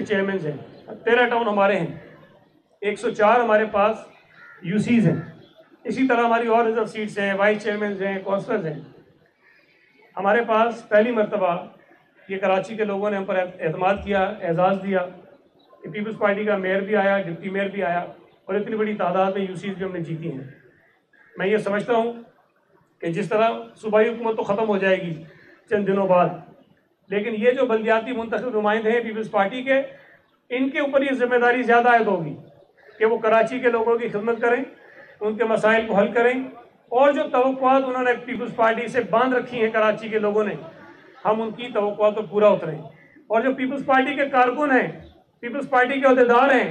Chairman हैं, 13 town हमारे हैं, 104 हमारे पास यूसीज हैं, इसी तरह हमारी और रिजर्व सीट्स हैं, वाइस चेयरमैन हैं, काउंसलर्स हैं। हमारे पास पहली मरतबा ये कराची के लोगों ने हम पर एतमाद किया, एजाज़ दिया कि पीपल्स पार्टी का मेयर भी आया, डिप्टी मेयर भी आया और इतनी बड़ी तादाद में यूसीज भी हमने जीती हैं। मैं ये समझता हूँ कि जिस तरह सूबाई हुकूमत तो ख़त्म हो जाएगी चंद दिनों बाद, लेकिन ये जो बल्दियाती मुंतखब नुमाइंदे हैं पीपल्स पार्टी के, इनके ऊपर ये जिम्मेदारी ज़्यादा आयद होगी कि वो कराची के लोगों की खिदमत करें, उनके मसाइल को हल करें, और जो तवक्कुआत उन्होंने पीपल्स पार्टी से बांध रखी हैं कराची के लोगों ने, हम उनकी तवक्कुआत पर पूरा उतरें। और जो पीपल्स पार्टी के कारकुन हैं, पीपल्स पार्टी के अहदेदार हैं,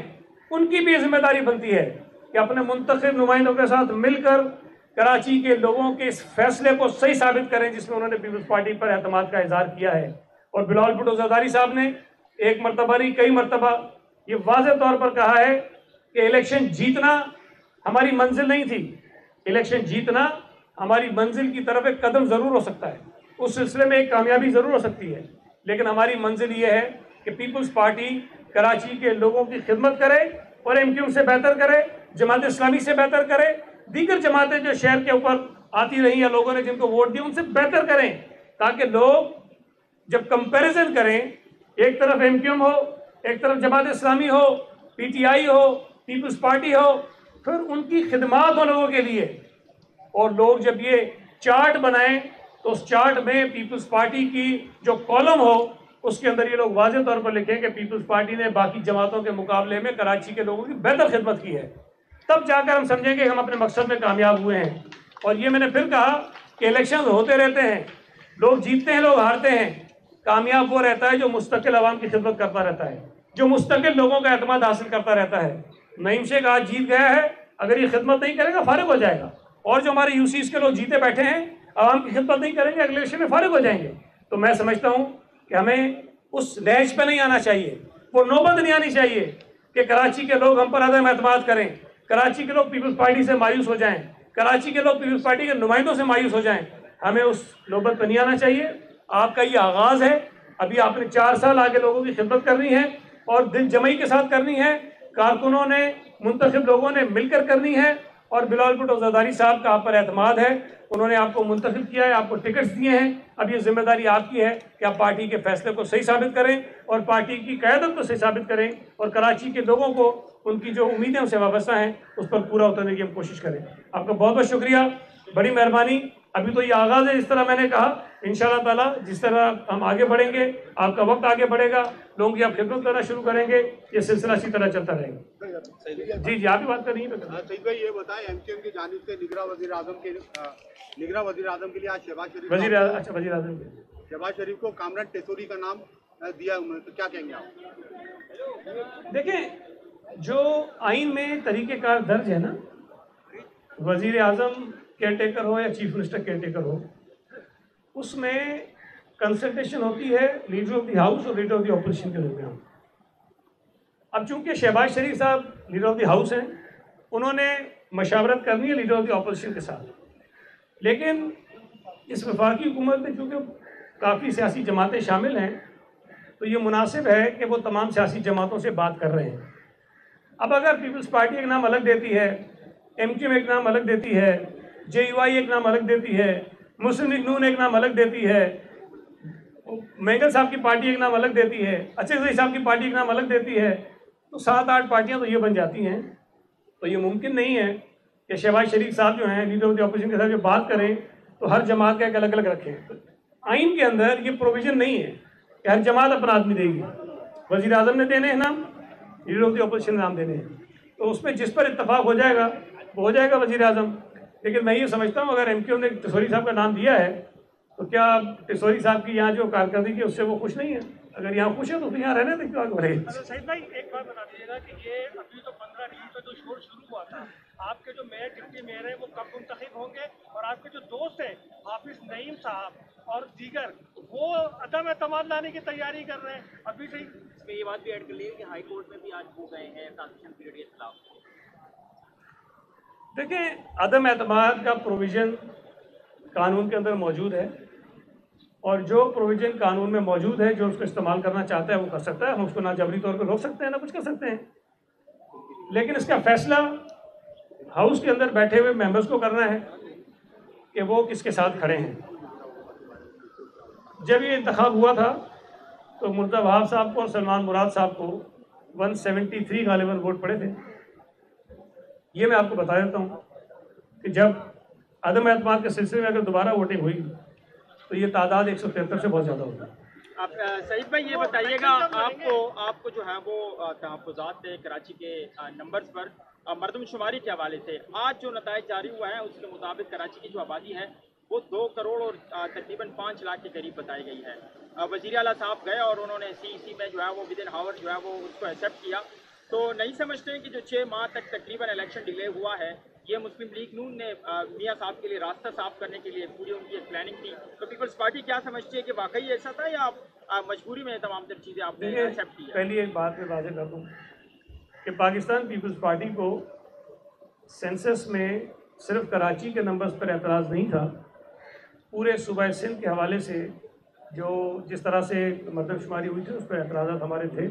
उनकी भी जिम्मेदारी बनती है कि अपने मुंतखब नुमाइंदों के साथ मिलकर कराची के लोगों के इस फैसले को सही साबित करें जिसमें उन्होंने पीपल्स पार्टी पर एतमाद का इजहार किया है। और बिलावल भुट्टो ज़रदारी साहब ने एक मरतबा नहीं कई मरतबा ये वाज़ेह तौर पर कहा है कि इलेक्शन जीतना हमारी मंजिल नहीं थी, इलेक्शन जीतना हमारी मंजिल की तरफ एक कदम ज़रूर हो सकता है, उस सिलसिले में एक कामयाबी ज़रूर हो सकती है, लेकिन हमारी मंजिल ये है कि पीपल्स पार्टी कराची के लोगों की खिदमत करे और एमक्यू से बेहतर करे, जमात इस्लामी से बेहतर करे, दीगर जमातें जो शहर के ऊपर आती रही या लोगों ने जिनको वोट दिया उनसे बेहतर करें, ताकि लोग जब कंपैरिजन करें, एक तरफ एमक्यूएम हो, एक तरफ जमात इस्लामी हो, पीटीआई हो, पीपल्स पार्टी हो, फिर उनकी खिदमात हो लोगों के लिए। और लोग जब ये चार्ट बनाएं तो उस चार्ट में पीपल्स पार्टी की जो कॉलम हो उसके अंदर ये लोग वाज़ेह तौर पर लिखें कि पीपल्स पार्टी ने बाकी जमातों के मुकाबले में कराची के लोगों की बेहतर खिदमत की है, तब जाकर हम समझेंगे हम अपने मकसद में कामयाब हुए हैं। और ये मैंने फिर कहा कि इलेक्शन होते रहते हैं, लोग जीतते हैं, लोग हारते हैं, कामयाब वो रहता है जो मुस्तकिल आवाम की खिदमत करता रहता है, जो मुस्तकिल लोगों का एतमाद हासिल करता रहता है। नईम शेख आज जीत गया है, अगर ये खिदमत नहीं करेगा फारिग हो जाएगा, और जो हमारे यूसीज के लोग जीते बैठे हैं आवाम की खिदमत नहीं करेंगे, अगले इलेक्शन में फारिग हो जाएंगे। तो मैं समझता हूँ कि हमें उस लहज पर नहीं आना चाहिए, वो नौबत नहीं आनी चाहिए कि कराची के लोग हम पर अदम एतमाद करें, कराची के लोग पीपल्स पार्टी से मायूस हो जाएं, कराची के लोग पीपल्स पार्टी के नुमाइंदों से मायूस हो जाएं। हमें उस नौबत पर नहीं आना चाहिए। आपका ये आगाज़ है, अभी आपने 4 साल आगे लोगों की खिदमत करनी है और दिल जमई के साथ करनी है, कारकुनों ने, मुंतखब लोगों ने मिलकर करनी है। और बिलावल भुट्टो ज़रदारी साहब का आप पर एतमाद है, उन्होंने आपको मुंतखब किया है, आपको टिकट्स दिए हैं, अब ये जिम्मेदारी आपकी है कि आप पार्टी के फैसले को सही साबित करें और पार्टी की क़यादत को सही साबित करें और कराची के लोगों को उनकी जो उम्मीदें उनसे वाबस्ता हैं उस पर पूरा उतरने की हम कोशिश करें। आपका बहुत बहुत शुक्रिया, बड़ी मेहरबानी। अभी तो ये आगाज़ है, जिस तरह मैंने कहा, इंशाअल्लाह ताला जिस तरह हम आगे बढ़ेंगे, आपका वक्त आगे बढ़ेगा, लोगों की आप खिदमत करना शुरू करेंगे, ये सिलसिला इसी तरह चलता रहेगा। जी जी, आप भी बात कर रही हैं। सईद भाई ये बताएं, एमक्यूएम की जानिब से निगरान वज़ीर आज़म के लिए आज शहबाज शरीफ को कामरान टेसोरी का नाम दिया उन्होंने, तो क्या कहेंगे आप? देखें, जो आइन में तरीक़ेकार दर्ज है ना, वज़ीर आज़म केयर टेकर हो या चीफ मिनिस्टर केयर टेकर हो, उसमें कंसल्टेशन होती है लीडर ऑफ द हाउस और लीडर ऑफ द ऑपोजिशन के दरमियान। अब चूंकि शहबाज शरीफ साहब लीडर ऑफ द हाउस हैं, उन्होंने मशावरत करनी है लीडर ऑफ द ऑपोजिशन के साथ, लेकिन इस वफाकी हुकूमत में चूँकि काफ़ी सियासी जमातें शामिल हैं तो ये मुनासिब है कि वो तमाम सियासी जमातों से बात कर रहे हैं। अब अगर पीपल्स पार्टी एक नाम अलग देती है, एमक्यूएम एक नाम अलग देती है, जेयूआई एक नाम अलग देती है, मुस्लिम लीग नून एक नाम अलग देती है, मेंगल साहब की पार्टी एक नाम अलग देती है, अच्छे साहब की पार्टी एक नाम अलग देती है, तो 7-8 पार्टियां तो ये बन जाती हैं। तो ये मुमकिन नहीं है कि शहबाज शरीफ साहब जो हैं लीडर ऑफ द अपोजिशन के साथ जो बात करें तो हर जमात का एक अलग अलग रखें। तो आइन के अंदर ये प्रोविज़न नहीं है कि हर जमात अपना आदमी देगी। वज़ीर आज़म ने देने हैं नाम, लीडर ऑफ द अपोजिशन नाम देने हैं, तो उसमें जिस पर इत्तफाक हो जाएगा वो हो जाएगा वज़ीर आज़म। लेकिन मैं ये समझता हूँ अगर एमक्यू ने टेसोरी साहब का नाम दिया है तो क्या टेसोरी साहब की यहाँ जो कारकर्दगी है उससे वो खुश नहीं है? अगर यहाँ खुश है तो यहाँ रहने दें, क्यों आगे बढ़े। सईद भाई एक बात बता दीजिएगा कि ये अभी तो 15 जून को जो शोर शुरू हुआ था, आपके जो मेयर डिप्टी मेयर है वो कब मुंतखब होंगे, और आपके जो दोस्त हैं हाफिज नईम साहब और दीगर वो अदम एतमाद लाने की तैयारी कर रहे हैं अभी से ही। इसमें ये बात भी ऐड कर लीजिए कि हाई कोर्ट में भी आज हो गए हैं ट्रांजिशन पीरियड के खिलाफ। देखिए, अदम एतमाद का प्रोविज़न कानून के अंदर मौजूद है और जो प्रोविज़न कानून में मौजूद है, जो उसको इस्तेमाल करना चाहता है वो कर सकता है। हम उसको ना जबरी तौर पर रोक सकते हैं ना कुछ कर सकते हैं, लेकिन इसका फैसला हाउस के अंदर बैठे हुए मेंबर्स को करना है कि वो किसके साथ खड़े हैं। जब ये इंतखाब हुआ था तो मुर्तज़ा वहाब साहब को और सलमान मुराद साहब को 173 गालिबन वोट पड़े थे। ये मैं आपको बता देता हूँ कि जब अदम एतमाद के सिलसिले में अगर दोबारा वोटिंग हुई तो ये तादाद 173 से बहुत ज़्यादा होगी। आप सईद भाई ये बताइएगा, आपको जो है वो तहफ़्फ़ुज़ात थे कराची के नंबर्स पर मरदमशुमारी के हवाले से। आज जो नताइज जारी हुआ है उसके मुताबिक कराची की जो आबादी है वो 2 करोड़ और तकरीबन 5 लाख के करीब बताई गई है। वज़ीर आला साहब गए और उन्होंने CEC में जो है वो विदिन हावर जो है वो उसको एक्सेप्ट किया। तो नहीं समझते हैं कि जो 6 माह तक तकरीबन इलेक्शन डिले हुआ है, ये मुस्लिम लीग नून ने मियाँ साहब के लिए रास्ता साफ करने के लिए पूरी उनकी एक प्लानिंग थी। तो पीपल्स पार्टी क्या समझती है कि वाकई ऐसा था या आप मजबूरी में तमाम तर चीज़ें आपने एक्सेप्ट की? पहली एक बात मैं वाज़ेह कर दूँ कि पाकिस्तान पीपल्स पार्टी को सेंसस में सिर्फ कराची के नंबर्स पर एतराज़ नहीं था, पूरे सूबा सिंध के हवाले से जो जिस तरह से मरदमशुमारी हुई थी उस पर एतराज़ात हमारे थे।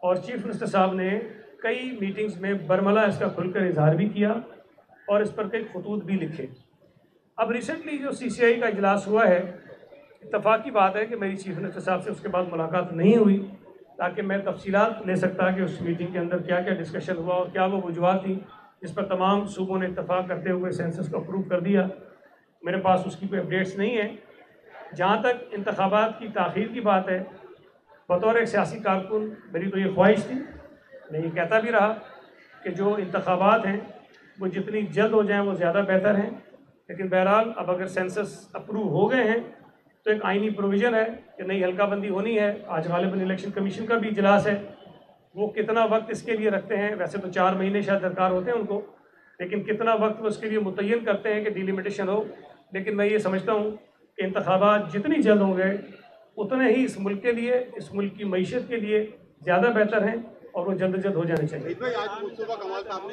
और चीफ मिनिस्टर साहब ने कई मीटिंग्स में बरमला इसका खुलकर इजहार भी किया और इस पर कई खतूत भी लिखे। अब रिसेंटली जो CCI का इजलास हुआ है, इत्तफाक की बात है कि मेरी चीफ मिनिस्टर साहब से उसके बाद मुलाकात नहीं हुई ताकि मैं तफसीलात ले सकता कि उस मीटिंग के अंदर क्या क्या डिस्कशन हुआ और क्या वो वजूहत थी जिस पर तमाम सूबों ने इत्तफाक करते हुए सेंसस को अप्रूव कर दिया। मेरे पास उसकी कोई अपडेट्स नहीं है। जहाँ तक इंतखाबात की ताख़ीर की बात है, बतौर एक सियासी कारकुन मेरी तो ये ख्वाहिश थी, मैं ये कहता भी रहा कि जो इंतखाबात हैं वो जितनी जल्द हो जाएं वो ज़्यादा बेहतर हैं। लेकिन बहरहाल अब अगर सेंसस अप्रूव हो गए हैं तो एक आइनी प्रोविज़न है कि नई हल्काबंदी होनी है। आज गालिबन इलेक्शन कमीशन का भी इजलास है, वो कितना वक्त इसके लिए रखते हैं। वैसे तो 4 महीने शायद दरकार होते हैं उनको, लेकिन कितना वक्त वो उसके लिए मुतय्यन करते हैं कि डिलिमिटेशन हो। लेकिन मैं ये समझता हूँ कि इंतखाबात जितनी जल्द होंगे उतने ही इस मुल्क के लिए, इस मुल्क की मईशत के लिए ज़्यादा बेहतर हैं और वो जल्द जल्द हो जाने चाहिए। आज मुस्तफा कमाल साहब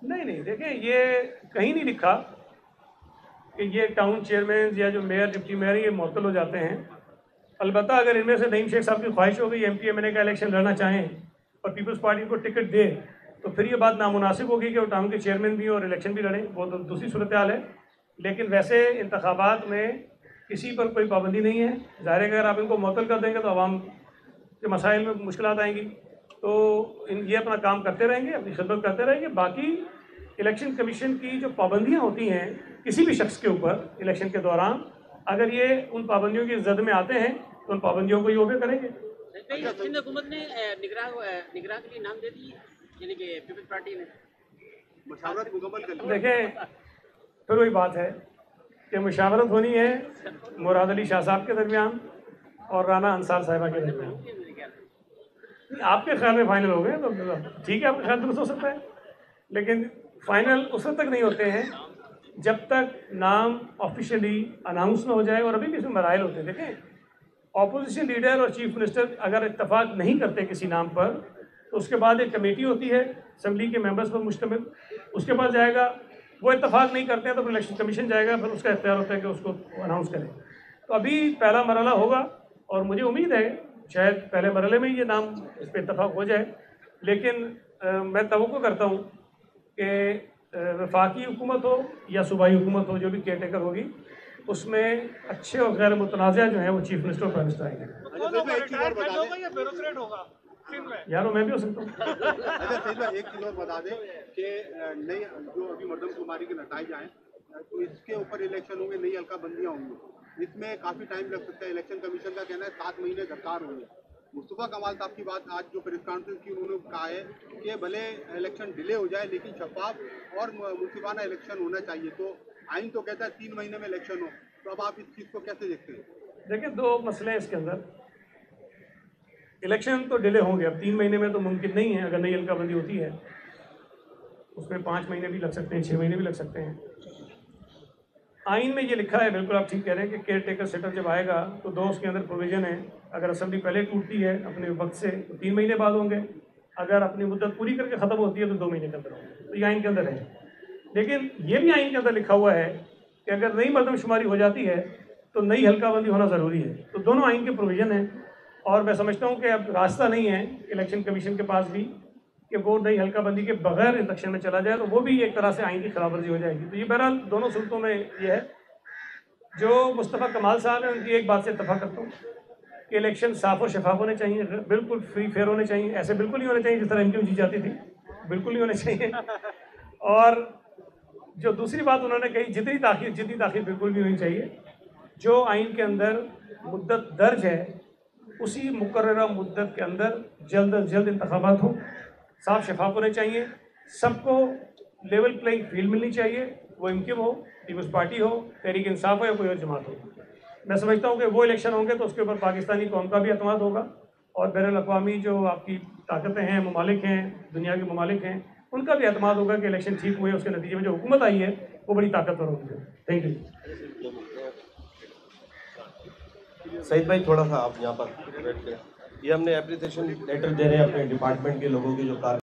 ने नहीं, देखें ये कहीं नहीं लिखा कि ये टाउन चेयरमैन या जो मेयर डिप्टी मेयर ये मुअत्तल हो जाते हैं। अलबत्ता अगर इनमें से नईम शेख साहब की ख्वाहिश हो गई MPMNA का इलेक्शन लड़ना चाहें और पीपल्स पार्टी को टिकट दे तो फिर ये बात नामुनासिब होगी कि वो टाउन के चेयरमैन भी और इलेक्शन भी लड़ें, वो तो दूसरी सूरत हाल है। लेकिन वैसे इंतखाबात में किसी पर कोई पाबंदी नहीं है। ज़ाहिर है अगर आप इनको मुअत्तल कर देंगे तो आवाम के मसाइल में मुश्किलात आएंगी। तो ये अपना काम करते रहेंगे, अपनी खिदमत करते रहेंगे। बाकी इलेक्शन कमीशन की जो पाबंदियाँ होती हैं किसी भी शख्स के ऊपर इलेक्शन के दौरान, अगर ये उन पाबंदियों की जद में आते हैं तो उन पाबंदियों को ये ओबे करेंगे। सिंध हुकूमत ने निगरान के लिए नाम दे दी, यानी कि पीपल्स पार्टी ने मुशावरत मुकम्मल कर ली। देखें फिर वही बात है कि मुशावरत होनी है मुराद अली शाह साहब के दरमियान और राना अंसार साहिबा के दरमियान। आपके ख्याल में फाइनल हो गए तो ठीक है, आपका ख्याल दुरुस्त हो सकता है, लेकिन फाइनल उस वक्त तक नहीं होते हैं जब तक नाम ऑफिशियली अनाउंस ना हो जाए। और अभी भी इसमें मराइल होते हैं। देखें ऑपोजिशन लीडर और चीफ मिनिस्टर अगर इत्तफाक नहीं करते किसी नाम पर तो उसके बाद एक कमेटी होती है असम्बली के मेंबर्स पर मुश्तमिल, उसके पास जाएगा। वो इत्तफाक नहीं करते हैं तो फिर इलेक्शन कमीशन जाएगा, फिर उसका इख्तियार होता है कि उसको अनाउंस करें। तो अभी पहला मरहला होगा और मुझे उम्मीद है शायद पहले मरहले में ही ये नाम इस पर इत्तफाक हो जाए। लेकिन मैं तवक्को करता हूँ कि वफाकी हुकूमत हो या सूबाई हुकूमत हो, जो भी केयर टेकर होगी, उसमें अच्छे और गैर मुतनाज़ा जो है वो चीफ मिनिस्टर और प्राइम मिनिस्टर आएंगे। यारो मैं भी हो सकता हूँ। अच्छा सही बात, एक चीज़ और बता दें कि नई जो अभी मरदमशुमारी के नताइज आए तो इसके ऊपर इलेक्शन होंगे, नई हल्काबंदियाँ होंगी, इसमें काफ़ी टाइम लग सकता है। इलेक्शन कमीशन का कहना है 7 महीने दरकार होंगे। मुस्तफा कमाल साहब की बात आज जो प्रेस कॉन्फ्रेंस की उन्होंने कहा है कि भले इलेक्शन डिले हो जाए लेकिन शफाफ और मुनसिफाना इलेक्शन होना चाहिए। तो आइन तो कहता है 3 महीने में इलेक्शन हो, तो अब आप इस चीज़ को कैसे देखते हैं? देखिए 2 मसले हैं इसके अंदर। इलेक्शन तो डिले होंगे, अब 3 महीने में तो मुमकिन नहीं है। अगर नई हल्काबंदी होती है उसमें 5 महीने भी लग सकते हैं, 6 महीने भी लग सकते हैं। आइन में ये लिखा है, बिल्कुल आप ठीक कह रहे हैं कि केयर टेकर सेटअप जब आएगा तो 2 उसके अंदर प्रोविज़न है, अगर असेंबली पहले टूटती है अपने वक्त से तो 3 महीने बाद होंगे, अगर अपनी मुद्दत पूरी करके ख़त्म होती है तो 2 महीने के अंदर होंगे। तो ये आइन के अंदर है। लेकिन ये भी आइन के अंदर लिखा हुआ है कि अगर नई मरदमशुमारी हो जाती है तो नई हल्काबंदी होना ज़रूरी है। तो दोनों आइन के प्रोविज़न हैं और मैं समझता हूँ कि अब रास्ता नहीं है इलेक्शन कमीशन के पास भी कि वो नई हल्काबंदी के बगैर इलेक्शन में चला जाए, तो वो भी एक तरह से आइन की खिलाफवर्जी हो जाएगी। तो ये बहरहाल दोनों सूरतों में ये है। जो मुस्तफ़ा कमाल साहब हैं उनकी एक बात से इत्तफाक करता हूँ कि इलेक्शन साफ़ और शफाफ होने चाहिए, बिल्कुल फ्री फेयर होने चाहिए। ऐसे बिल्कुल नहीं होने चाहिए जिस तरह इनकी जीत जाती थी, बिल्कुल नहीं होने चाहिए। और जो दूसरी बात उन्होंने कही, जितनी ताख़ीर बिल्कुल नहीं होनी चाहिए। जो आइन के अंदर मुद्दत दर्ज है उसी मुकर्ररा मुद्दत के अंदर जल्द अज जल्द इंतखाबात हो, साफ शफाफ होने चाहिए, सबको लेवल प्लेइंग फील्ड मिलनी चाहिए, वो इनकम हो, पीपल्स पार्टी हो, तहरीक इंसाफ हो या कोई और जमात हो। मैं समझता हूँ कि वो इलेक्शन होंगे तो उसके ऊपर पाकिस्तानी कौम का भी अतमाद होगा और बैनुल अक़वामी जो आपकी ताकतें हैं, ममालिक हैं, दुनिया के ममालिक हैं, उनका भी अतमाद होगा कि इलेक्शन ठीक हुए, उसके नतीजे में जो हुकूमत आई है वो बड़ी ताकतवर होगी। Thank you. सईद भाई थोड़ा सा आप यहाँ पर बैठ के, ये हमने एप्रिसिएशन लेटर दे रहे हैं अपने डिपार्टमेंट के लोगों की जो कार्य